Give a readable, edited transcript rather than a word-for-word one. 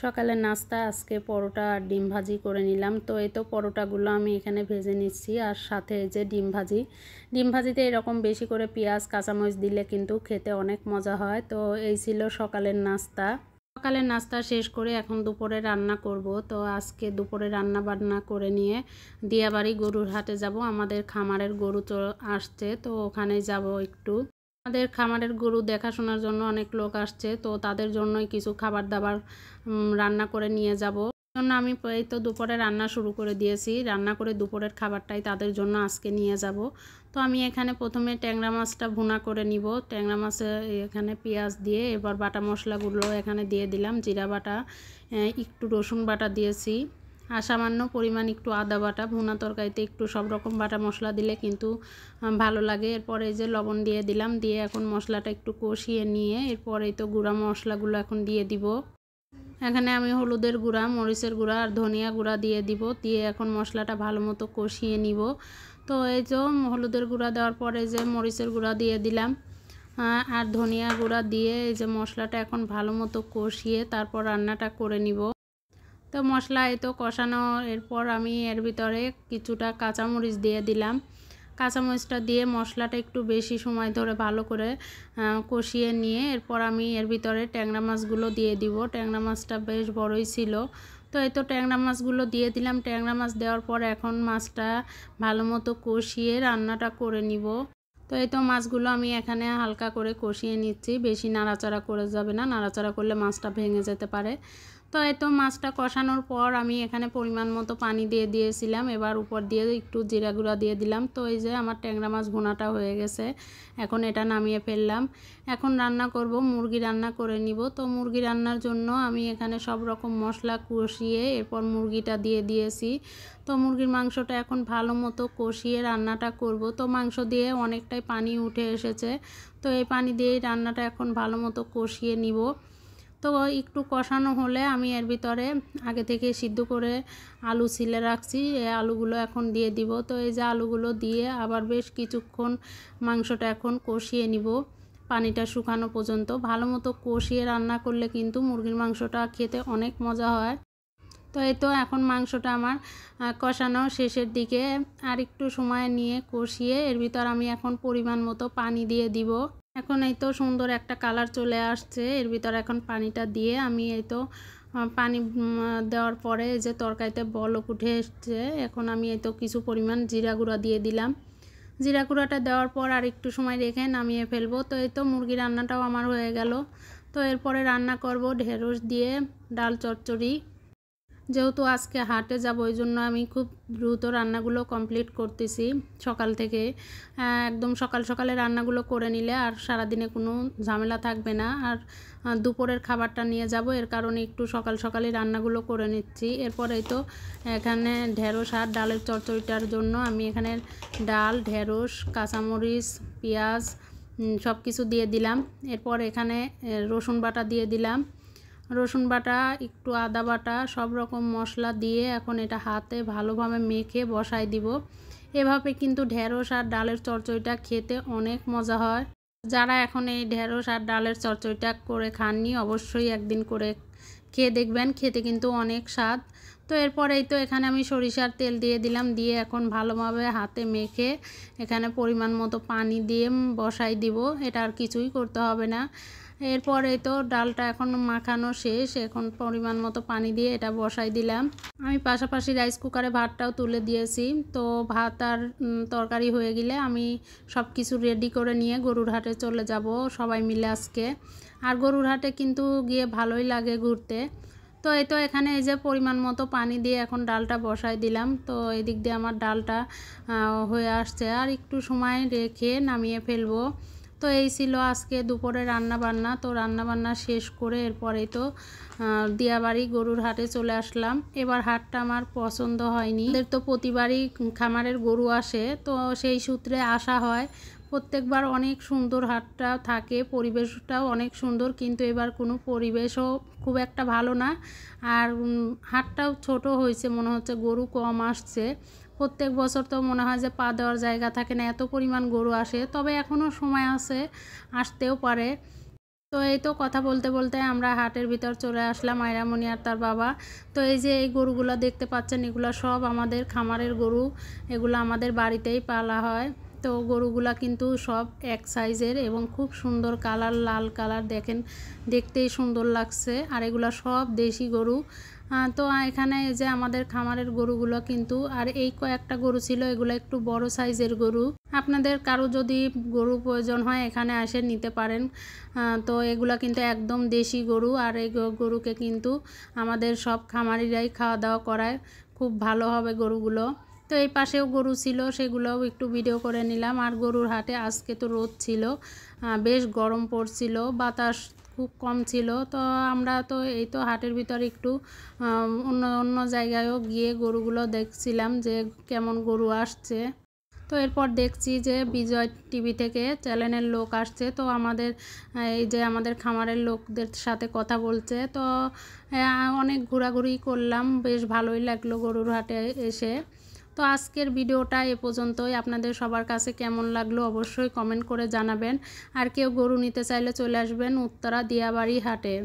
সকালের নাস্তা আজকে পরোটা আর ডিম ভাজি করে নিলাম। তো এই তো পরোটাগুলো আমি এখানে ভেজে নিচ্ছি, আর সাথে যে ডিম ভাজিতে এরকম বেশি করে পেঁয়াজ কাঁচামরিচ দিলে কিন্তু খেতে অনেক মজা হয়। তো এই ছিল সকালের নাস্তা। সকালের নাস্তা শেষ করে এখন দুপুরে রান্না করব। তো আজকে দুপুরে রান্না বান্না করে নিয়ে দিয়াবাড়ি গরুর হাটে যাব। আমাদের খামারের গরু আসছে, তো ওখানে যাব একটু। আমাদের খামারের গরু দেখাশোনার জন্য অনেক লোক আসছে, তো তাদের জন্যই কিছু খাবার দাবার রান্না করে নিয়ে যাব। জন্য আমি এই তো দুপুরে রান্না শুরু করে দিয়েছি। রান্না করে দুপুরের খাবারটাই তাদের জন্য আজকে নিয়ে যাব। তো আমি এখানে প্রথমে ট্যাংরা মাছটা ভুনা করে নিব। ট্যাংরা মাছে এখানে পেঁয়াজ দিয়ে এবার বাটা মশলাগুলো এখানে দিয়ে দিলাম। জিরা বাটা, একটু রসুন বাটা দিয়েছি, আর সামান্য পরিমাণ একটু আদা বাটা। ভুনা তরকারিতে একটু সব রকম বাটা মশলা দিলে কিন্তু ভালো লাগে। এরপরে এই যে লবণ দিয়ে দিলাম, দিয়ে এখন মশলাটা একটু কষিয়ে নিয়ে এরপরে তো গুঁড়া মশলাগুলো এখন দিয়ে দিব। এখানে আমি হলুদের গুঁড়া, মরিচের গুঁড়া আর ধনিয়া গুঁড়া দিয়ে দিব। দিয়ে এখন মশলাটা ভালো মতো কষিয়ে নিব। তো এই যে হলুদের গুঁড়া দেওয়ার পরে যে মরিচের গুঁড়া দিয়ে দিলাম, আর ধনিয়া গুঁড়া দিয়ে এই যে মশলাটা এখন ভালো মতো কষিয়ে তারপর রান্নাটা করে নিব। তো মশলা এই তো কষানো, এরপর আমি এর ভিতরে কিছুটা কাঁচামরিচ দিয়ে দিলাম। কাঁচামরিচটা দিয়ে মশলাটা একটু বেশি সময় ধরে ভালো করে কষিয়ে নিয়ে এরপর আমি এর ভিতরে ট্যাংরা মাছগুলো দিয়ে দিব। ট্যাংরা মাছটা বেশ বড়ই ছিল। তো এই তো ট্যাংরা মাছগুলো দিয়ে দিলাম। ট্যাংরা মাছ দেওয়ার পর এখন মাছটা ভালো মতো কষিয়ে রান্নাটা করে নিব। তো এই তো মাছগুলো আমি এখানে হালকা করে কষিয়ে নিচ্ছি, বেশি নাড়াচাড়া করে যাবে না, নাড়াচাড়া করলে মাছটা ভেঙে যেতে পারে। তো এই তো মাছটা কষানোর পর আমি এখানে পরিমাণ মতো পানি দিয়ে দিয়েছিলাম। এবার উপর দিয়ে একটু জিরা গুঁড়া দিয়ে দিলাম। তো এই যে আমার ট্যাংরা মাছ ভুনাটা হয়ে গেছে, এখন এটা নামিয়ে ফেললাম। এখন রান্না করব, মুরগি রান্না করে নিব। তো মুরগি রান্নার জন্য আমি এখানে সব রকম মশলা কষিয়ে এরপর মুরগিটা দিয়ে দিয়েছি। তো মুরগির মাংসটা এখন ভালো মতো কষিয়ে রান্নাটা করব। তো মাংস দিয়ে অনেকটাই পানি উঠে এসেছে, তো এই পানি দিয়েই রান্নাটা এখন ভালো মতো কষিয়ে নিব। তো একটু কষানো হলে আমি এর ভিতরে আগে থেকে সিদ্ধ করে আলু ছিলে রাখছি, এই আলুগুলো এখন দিয়ে দিব। তো এই যে আলুগুলো দিয়ে আবার বেশ কিছুক্ষণ মাংসটা এখন কষিয়ে নিব, পানিটা শুকানো পর্যন্ত। ভালো মতো কষিয়ে রান্না করলে কিন্তু মুরগির মাংসটা খেতে অনেক মজা হয়। তো এই তো এখন মাংসটা আমার কষানো শেষের দিকে, আর একটু সময় নিয়ে কষিয়ে এর ভিতর আমি এখন পরিমাণ মতো পানি দিয়ে দিব। এখন এই তো সুন্দর একটা কালার চলে আসছে। এর ভিতর এখন পানিটা দিয়ে আমি এই তো পানি দেওয়ার পরে যে তরকারিতে বলক উঠে এসছে, এখন আমি এই তো কিছু পরিমাণ জিরা গুঁড়া দিয়ে দিলাম। জিরা গুঁড়াটা দেওয়ার পর আর একটু সময় রেখে নামিয়ে ফেলবো। তো এই তো মুরগি রান্নাটাও আমার হয়ে গেল। তো এরপরে রান্না করব ঢেঁড়স দিয়ে ডাল চচ্চড়ি। যেহেতু আজকে হাটে যাব, ওই জন্য আমি খুব দ্রুত রান্নাগুলো কমপ্লিট করতেছি সকাল থেকে। একদম সকাল সকালে রান্নাগুলো করে নিলে আর সারাদিনে কোনো ঝামেলা থাকবে না। আর দুপুরের খাবারটা নিয়ে যাব, এর কারণে একটু সকাল সকালে রান্নাগুলো করে নিচ্ছি। এরপরেই তো এখানে ঢেঁড়স আর ডালের চচ্চড়িটার জন্য আমি এখানে ডাল, ঢেঁড়স, কাঁচামরিচ, পেঁয়াজ সব কিছু দিয়ে দিলাম। এরপর এখানে রসুন বাটা দিয়ে দিলাম, রসুন বাটা, একটু আদা বাটা, সব রকম মশলা দিয়ে এখন এটা হাতে ভালোভাবে মেখে বসাই দিব। এভাবে কিন্তু ঢেঁড়স আর ডালের চচ্চড়িটা খেতে অনেক মজা হয়। যারা এখন এই ঢেঁড়স আর ডালের চচ্চড়িটা করে খাননি, অবশ্যই একদিন করে খেয়ে দেখবেন, খেতে কিন্তু অনেক স্বাদ। তো এরপরেই তো এখানে আমি সরিষার তেল দিয়ে দিলাম, দিয়ে এখন ভালোভাবে হাতে মেখে এখানে পরিমাণ মতো পানি দিয়ে বসাই দিব। এটা আর কিছুই করতে হবে না। এরপরে তো ডালটা এখন মাখানো শেষ, এখন পরিমাণ মতো পানি দিয়ে এটা বসাই দিলাম। আমি পাশাপাশি রাইস কুকারে ভাতটাও তুলে দিয়েছি। তো ভাত আর তরকারি হয়ে গেলে আমি সব কিছু রেডি করে নিয়ে গরুর হাটে চলে যাব সবাই মিলে আজকে। আর গরুর হাটে কিন্তু গিয়ে ভালোই লাগে ঘুরতে। তো এই তো এখানে এই যে পরিমাণ মতো পানি দিয়ে এখন ডালটা বসাই দিলাম। তো এদিক দিয়ে আমার ডালটা হয়ে আসছে, আর একটু সময় রেখে নামিয়ে ফেলবো। তো এই ছিল আজকে দুপুরে রান্না বান্না। তো রান্না বান্না শেষ করে এরপরেই তো দিয়াবাড়ি গরুর হাটে চলে আসলাম। এবার হাটটা আমার পছন্দ হয়নি। এদের তো প্রতিবারই খামারের গরু আসে, তো সেই সূত্রে আসা হয়। প্রত্যেকবার অনেক সুন্দর হাটটা থাকে, পরিবেশটাও অনেক সুন্দর, কিন্তু এবার কোনো পরিবেশও খুব একটা ভালো না। আর হাটটাও ছোট হয়েছে, মনে হচ্ছে গরু কম আসছে। প্রত্যেক বছর তো মনে হয় যে পা দেওয়ার জায়গা থাকে না, এত পরিমাণ গরু আসে। তবে এখনও সময় আছে, আসতেও পারে। তো এই তো কথা বলতে বলতে আমরা হাটের ভিতর চলে আসলাম, আয়রামণি আর তার বাবা। তো এই যে এই গরুগুলো দেখতে পাচ্ছেন, এগুলো সব আমাদের খামারের গরু, এগুলো আমাদের বাড়িতেই পালা হয়। তো গরুগুলা কিন্তু সব এক সাইজের এবং খুব সুন্দর কালার, লাল কালার, দেখেন দেখতেই সুন্দর লাগছে। আর এগুলো সব দেশি গরু। তো এখানে এই যে আমাদের খামারের গরুগুলো কিন্তু, আর এই কয়েকটা গরু ছিল, এগুলো একটু বড় সাইজের গরু। আপনাদের কারো যদি গরু প্রয়োজন হয় এখানে এসে নিতে পারেন। তো এগুলো কিন্তু একদম দেশি গরু, আর এই গরুকে কিন্তু আমাদের সব খামারিরাই খাওয়া দাওয়া করায়, খুব ভালো হবে গরুগুলো। তো এই পাশেও গরু ছিল, সেগুলোও একটু ভিডিও করে নিলাম। আর গরুর হাটে আজকে তো রোদ ছিল, বেশ গরম পড়ছিল, বাতাস খুব কম ছিল। তো আমরা তো এই তো হাটের ভিতর একটু অন্য অন্য জায়গায়ও গিয়ে গরুগুলো দেখছিলাম যে কেমন গরু আসছে। তো এরপর দেখছি যে বিজয় টিভি থেকে চ্যানেলের লোক আসছে, তো আমাদের এই যে আমাদের খামারের লোকদের সাথে কথা বলছে। তো অনেক ঘোরাঘুরি করলাম, বেশ ভালোই লাগলো গরুর হাটে এসে। তো আজকের ভিডিওটা এ পর্যন্তই। আপনাদের সবার কাছে কেমন লাগলো অবশ্যই কমেন্ট করে জানাবেন। আর কেউ গরু নিতে চাইলে চলে আসবেন উত্তরা দিয়াবাড়ি হাটে।